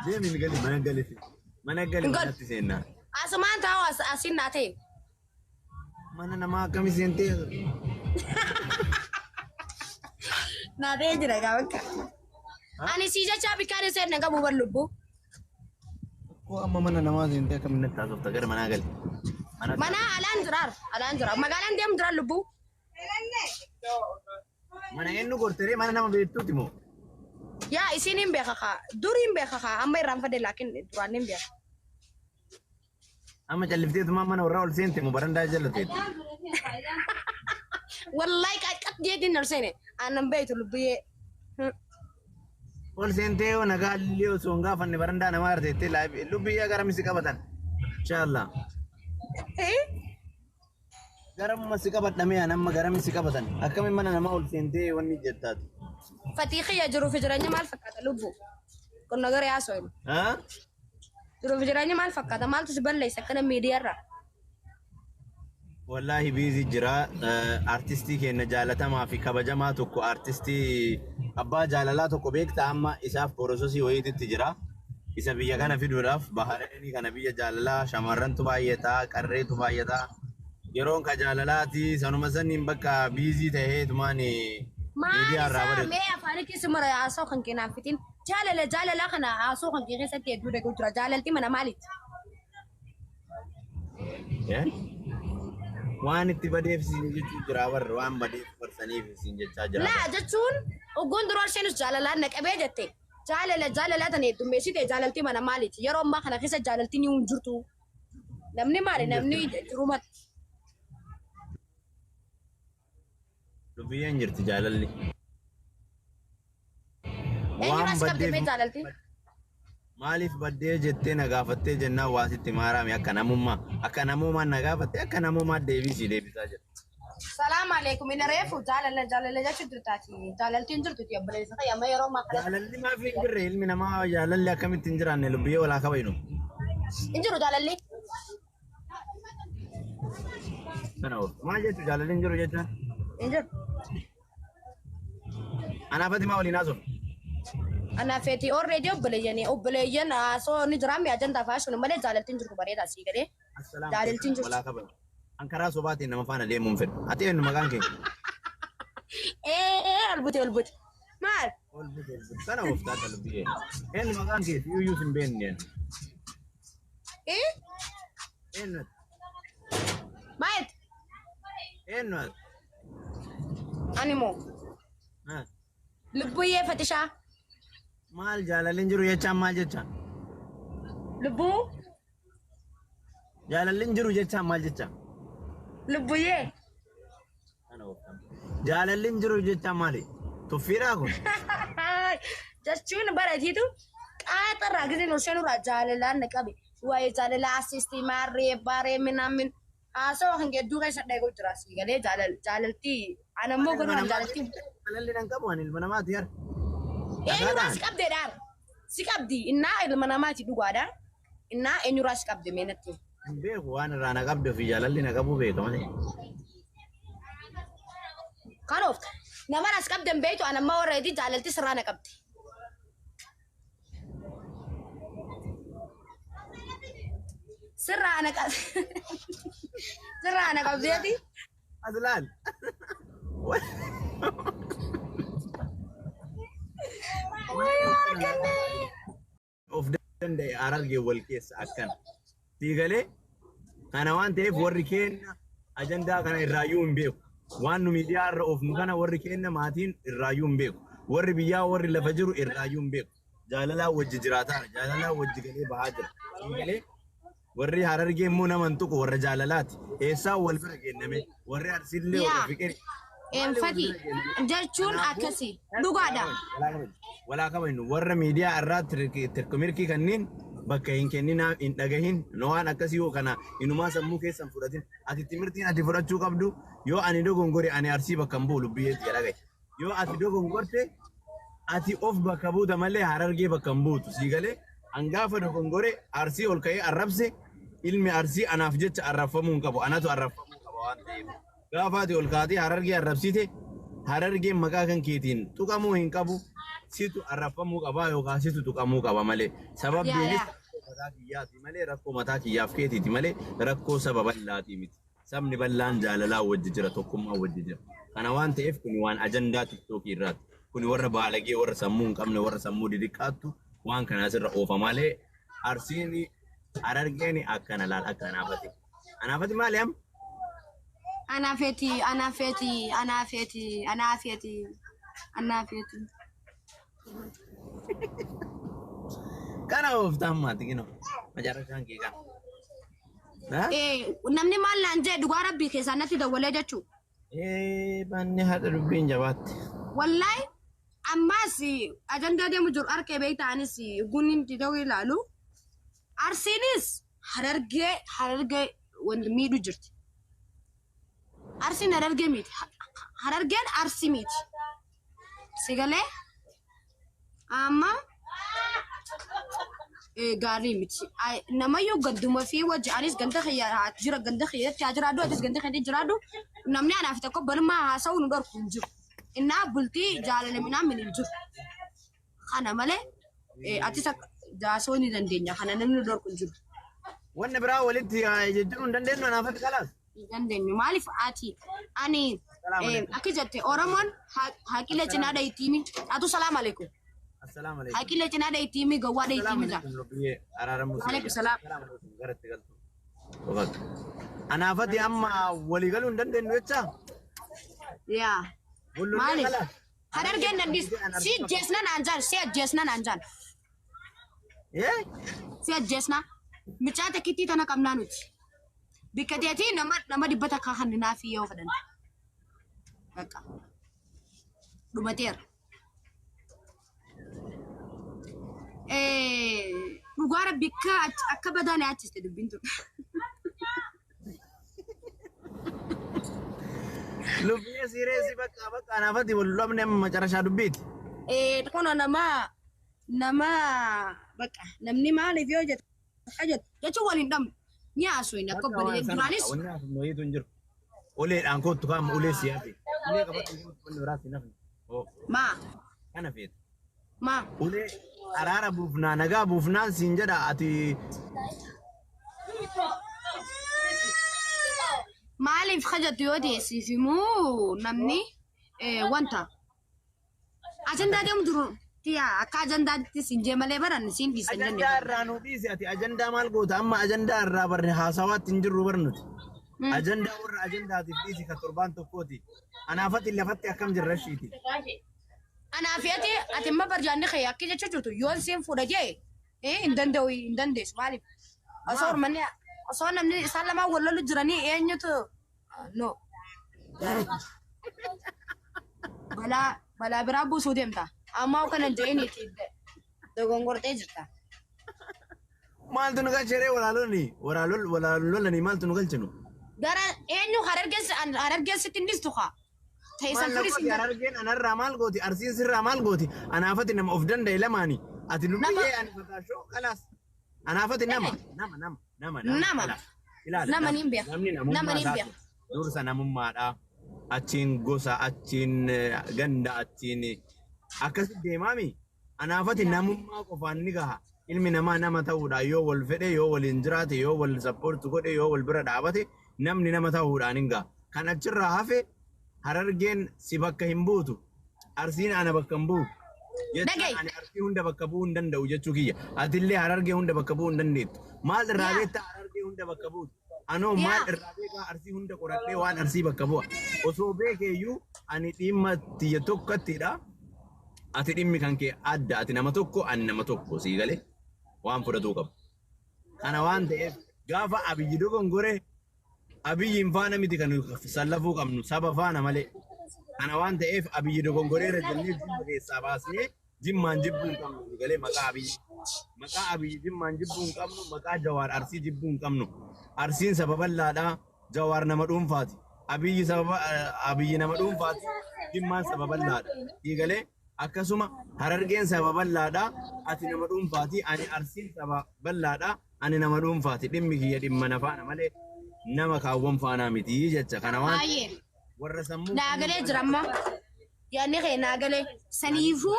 ليه من قال ما قال في ما قال ما تسينا أسمان تاو أسين ناتي ما أنا ما كم سنتي ناتي جرا كابك أنا سيجا شابي كاري سير نعك بوبرلوبو هو أما من أنا ما سنتي كم نتاسف تغير ما قال mana alan jurar magalan dem jurar lubu mana ennu kortere mana nama beettu timo ya isinin be kaka durin be kaka amma ram fade lakin duranin be amma jallifte tuma mana warra ol sente mo baranda jallate wallahi ka kat je din narsene anan be to lubu ol sente o nagalio songa fanne baranda na marte te la lubu ya garam sikabatan inshallah garam masikabat name anamma garam sikabatan akame mana nama ol sente wonni jettat fatixi ya juru fijranya mal fakata lubu kon nagar ya soil ha juru fijranya mal fakata mal tusbal laysa kana media ra wallahi busy jira artisti kenna jalatama fi kabajama tokko artisti abba jalala tokko beekta amma isaaf porososi wayititti jira isa biyya kana fiduudhaaf bahareni kana biyya jaalala shamarrantu baay'ata qarreetu baay'ata yeroon ka jaalalaati sanuma sanniin bakka busy ta'ee tumaani media irraa bade me afani kismara aso kan kena fitin jalala kana aso kan kene satti dude ko jira jalalti mana malit waan itti badeef siin jechuu jira warra waan badeef farsaniif siin jechaa jira la jechuun ogon durwar seenus jalala naqabee jette jalala tane dummesite jalalti mana maliti yero amma kana kisa jalalti ni unjurtu namni mare namni rumat dubiyan jirti jalalli waan badde jalalti maalif badde jette nagaafatte jenna waasitti maarame akka namummaa nagaafatte akka namummaa deebisaa jira Salam alaikum ina refu jalala jachu dirtati jalaltin jirtu ti abbalesa ya mayro ma jalalli ma fi jirre ilmi nama jalalli akamitti injiranne lubbiye wala kabayno injiru jalalli sana ma jettu jalalli injiru jetta injiru ana fatima walina so ana feti already obbaleyyan so ni jirami ajanda fashion male jalaltin jirtu bareda si gade jalaltin jirtu wala kabayno Ankara sobati nama fana lemon fed. Ati en magan ke. Albut. Mal. Albut. Sana ufta talbiye. En magan ke you use in ben ne. En. Mait. En. Animo. Ha. Lubuye fatisha. Mal jalalin jiru jecha mal jecha. Lubu. Jalalin jiru jecha mal jecha. Lubuye. Jalalin jiru jecha mali. Tufira kun. Jechuun baratiitu qaxarraa gisee noshenu jalala naqabe. Waa'ee jalala asisti marree baree minaamin haasoo kan gedduu keessa dhagoo jira si galee jalalti anammoo gurra jalalti. Jalalli nan qabu ani ilma namaati yar. Eenyuraa si qabdee daar si qabdi innaa ilma namaati dhugaadha innaa eenyuraa si qabde meenatti. Beeku waan irraa na qabdu fi jalalli na qabu beekama. Kanoof nama as qabden beektu anammoo already jalalti sirraa na qabdi. Sirraa na qabdeeti. Aslan. Of danda'e ararge wal keessa akkan. Tigalee kana waan ta'eef warri keenya ajandaa kana irraayyuu hin beeku. Waan nu miidiyaa irra oofnu kana warri keenya maatiin irraayyuu hin beeku. Warri biyyaa warri lafa jiru irraayyuu hin beeku. Jaalalaa wajji jiraataa jaalalaa wajji galee bahaa jira. Tigalee warri harargee immoo nama hin tuqu warra jaalalaati. Eessaa wal bira geenname warri arsiillee warra fiqee. Enfati jechuun akkasi dhugaadha. Walaa kabajnu warra miidiyaa irraa tirkumirkii kanneen bakka hin kenninaa hin dhagahin waan akkasii yoo kana inumaa sammuu keessan fudhatin ati timirtiin ati fudhachuu qabdu yoo ani dogongore ani arsii bakka hin buulu biyyeetti jedhagaye yoo ati dogongorte ati of bakka buuta malee harargee bakka hin buutu sii galee hangaafa dogongore arsii ol ka'ee arrabse ilmi arsii anaaf jecha arrafamuu hin qabu anatu arrafamuu qaba waan ta'eef gaafa ati ol kaatee harargee arrabsite harargeen maqaa kan keetiin tuqamuu hin qabu situ arrafamuu qabaa yookaan situ tuqamuu qaba malee sababbiinis mataa kiyyaati malee rakkoo mataa kiyyaaf keetiiti malee rakkoo saba bal'aati miti sabni bal'aan jaalalaa wajji jira tokkummaa wajji jira kana waan ta'eef kun waan ajandaa tiktookii irraati kun warra baalagee warra sammuu hin qabne warra sammuu didiqqaattu waan kanaas irra oofa malee arsiin harargeen akkana laal akka anaafati maali am Anafeti. Kana ooftaan maati kino majarashaan kee kana. Namni maal naan jedhe dhugaa rabbii keessaa natti dawwalee jechuu. Banni haadha dubbiin jabaatti. Wallahi ammas ajandaa deemu jiru harkee beektaanis gunni ta'uu ilaalu. Arsiinis harargee wanti miidhu jirti. Arsiin harargee miti. Harargeen arsii miti. Sigalee amma gaarii miti. Namayyuu gadduma fi wajji anis ganda xiyyaa jira ganda xiyyatti haa jiraadhu atis ganda xiyyatti jiraadhu namni anaaf tokko balmaa haasa'uu nu dhorku hin jiru. Innaa bultii jaalaminaa min hin jiru. Kana malee atis jaasoo ni dandeenya kana namni dhorku hin jiru. Wanni biraa walitti jijjiiruu hin dandeenyu anaafatti kalaas. Dandeenyu maaliif ati ani akka jette Oromoon haqilee cinaa dhayitiimi atu salaam alaikum. Assalamu alaikum. Haqilee cinaa dhayitiimi gawwaa dhayitiimi jaa. Alaikum salaam. Anaafatti amma walii galuu hin dandeenyu jecha. Yaa. Maaliif harargeen dandis si jeesna naanjaan si jeesna naanjaan. Si jeesna michaa takkiitti tana qabnaa nuti. Bikka deetii nama dibbata akka hanninaa fi yoo fedhan. Bakka. Dhumateera. Dhugaa rabbi akka badaa na yaachiste dubbiin tun. Lubbiyee sireessi bakka anaafatti wal lolabne amma macarashaa dubbiiti. Kun nama bakka namni maaliif yoo jettu jechuun waliin dhabnu. Nyaasuu hin akka balee duraanis. Wanni asuma wayiitu hin jiru. Uleedhaan kootu kaa'amu ulee siyaati. Ulee qabatu wanni biraas hin hafne. Maa. Kana feetu. Maa. Ulee araara buufnaa nagaa buufnaan siin jedha ati. Maaliif hajatu yoo deessiif immoo namni wanta. Ajandaa deemu jiru. Akka ajandaatti siin jee malee baran siin dhiisan jenne. Ajandaa irraa nu dhiisi ati ajandaa maal goota amma ajandaa irraa barre haasawaatti hin jirru barnuti. Ajandaa warra ajandaatiif dhiisi ka torbaan tokkooti. Anaafatti lafatti akkam jirra shiiti. Anaafiyati ati imma barjaanni kee akka jecha jirtu yoon siin fuudha jee hin danda'u hin dandeessu maaliif? Osoo namni isaan lamaan wal lolu jiranii eenyutu no. Balaa biraa buusuu deemta. Amma kana jeeniiti dogongortee jirta. Maaltu nu galchee walaalolanii maaltu nu galchinu? Gara eenyu harargeessitti hin dhistu kaa. Teessan turis hin harargeen anarraa maal gooti arsiin sirraa maal gooti anaafatti nama of danda'e lamaani ati lubbiyee ani fataashoo kalaas anaafatti nama niin beeku nama niin beeku. Dursa namummaadha achiin gosa achiin ganda achiin akkasi deemaami anaafatti namummaa qofaan ni gaha ilmi namaa nama ta'uudha yoo wal fedhe yoo waliin jiraate yoo wal sappoortu godhe yoo wal bira dhaabate namni nama ta'uudhaan hin gaha kan achirraa hafe harargeen si bakka hin buutu arsiin ana bakka hin buutu jechuun ani arsii hunda bakka bu'uu hin danda'u jechuu kiyya atillee harargee hunda bakka bu'uu hin dandeettu maal irraa beektaa harargee hunda bakka buutu anoo maal irraa beekaa arsii hunda qoradhee waan arsii bakka bu'a osoo beekeeyyuu ani dhimma tiyya tokkottidha ati dhimmi kan kee adda ati nama tokko ani nama tokko sii galee waan fudhatuu qabu kana waan ta'eef gaafa abiyyi dogongoree abiyyiin faana miti kan sallafuu qabnu saba faana malee kana waan ta'eef abiyyi dogongoreera jennee jimma keessaa baasnee jimmaan jibbuu hin qabnu galee maqaa abiyyi jimmaan jibbuu hin qabnu maqaa jawaar arsii jibbuu hin qabnu arsiin saba bal'aadhaa jawaar nama dhuunfaati abiyyi nama dhuunfaati jimmaan saba bal'aadha galee akkasuma harargeen saba bal'aadhaa ati nama dhuunfaati ani arsiin saba bal'aadhaa ani nama dhuunfaati dhimmi kiyya dhimma na faana malee nama kaawwan faanaa miti jecha kana waan warra sammuu naagalee jira amma يعني خينا قال سنيفو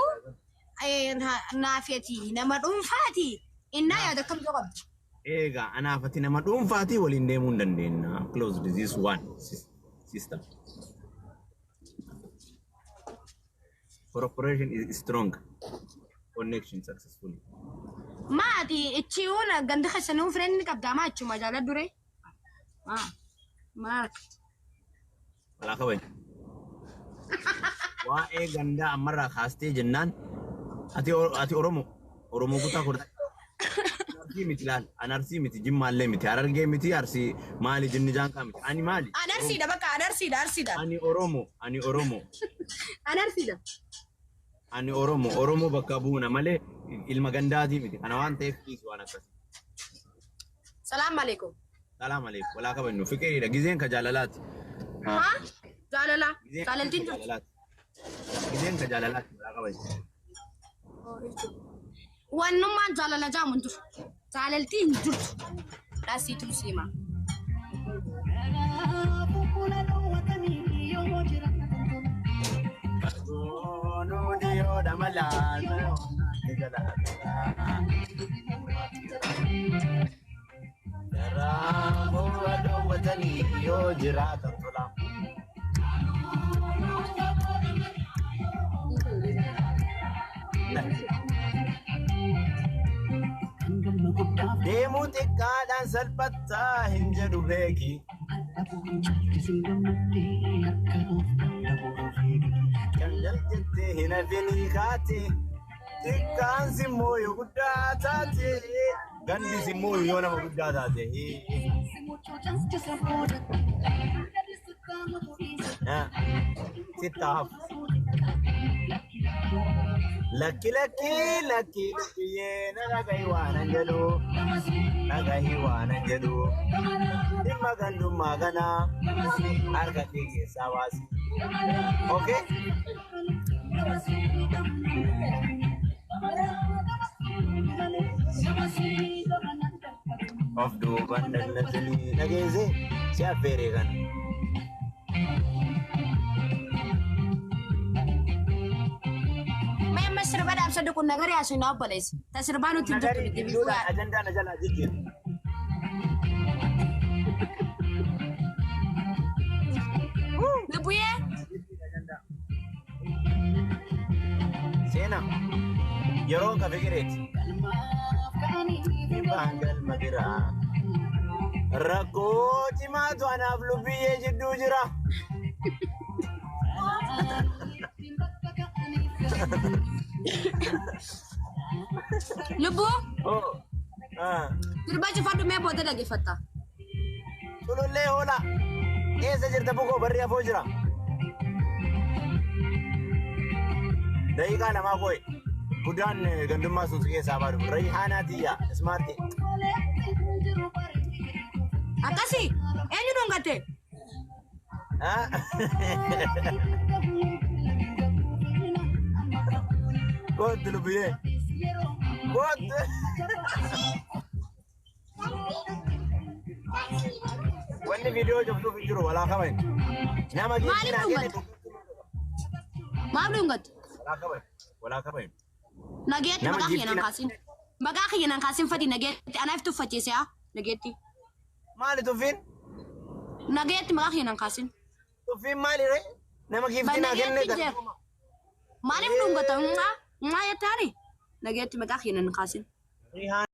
نافيتي نما فاتي إنا يا كم جواب Ega, ana fati nama dhuunfaati waliin deemuu hin dandeenya. Close this one system. Corporation is strong. Connection successful. ما دي تشيونا قند خسنو فرن كبدا ما تشو مجال دوري ما Wala ka ba? Waa'ee ganda ammarraa kaastee jennaan ati Oromoo kutaa kurta. Arsii miti laal, an arsii miti jimmaallee miti, harargee miti, arsii maali jinni jaanqaa miti. Ani maali? Anarsiidha bakka anarsiidha. Ani Oromoo. Anarsiidha. Ani Oromoo bakka buuna malee ilma gandaatii miti. Kana waan ta'eef dhiisu waan akkasii. Salaamu alaikum. Salaamu alaikum. Walaa kabajnu. Fikiriidha. Gizeen ka jaalalaati. Ha? Jaalala. Jaalaltiin jirtu. Gizeen ka jaalalaati. Walaa kabajnu. Wannummaan jaalala jaamun jiru. Jaalaltiin jirtu. Dhaasiituu siima. Deemuu xiqqaadhaan salphattaa hin jedhu beeki. Kan jaljettee hin hafini kaate xiqqaan simmoo yoo guddaa taate gandi simmoo yoo nama guddaa taate. Sittaaf. Lakki biyyee nagahi waanan jedhu dhimma gandummaa kanaa harka kee keessaa baasi. Okay? Of duuban dallatanii dhageessee si affeeree kana. Sirba daabsa kun nagari asin na obboleessi. Ta sirba nuti jirtu itti bifuudha. Ajandaa na jalaa jijjiir. Lubbuyyee. Seena yeroon ka fikireeti. Baangal madiraa. Rakkoo cimaatu anaaf lubbiyyee jidduu jira. Lubbu? Oh. Sirba cufadhu mee booda dhaggeeffatta. Sulullee hoola. Eessa jirta bukoo barri hafoo jira. Daqiiqaa lamaa koo'e. Guddaan gandummaa sun si keessaa baadu. Rayhaanaa tiyyaa. Ismaartii. Akkasii? Eenyu dhungatte? Kootu lubbiyee. Kootu. Wanni viidiyoo jabduuf hin jiru walaa qaban. Nama geejjii naa kennitu. Maal dhungatte? Walaa qaban. Nageetti maqaa kiyyanan kaasin. Maqaa kiyyanan kaasin fadi nageetti anaaf tuffachiise haa nageetti. Maali tuffiin? Nageetti maqaa kiyyanan kaasin. Tuffiin maali ree? Nama giiftii naa kennee maaliif dhungata? Maa yettaani? Nageetti maqaa kiyyanan kaasin.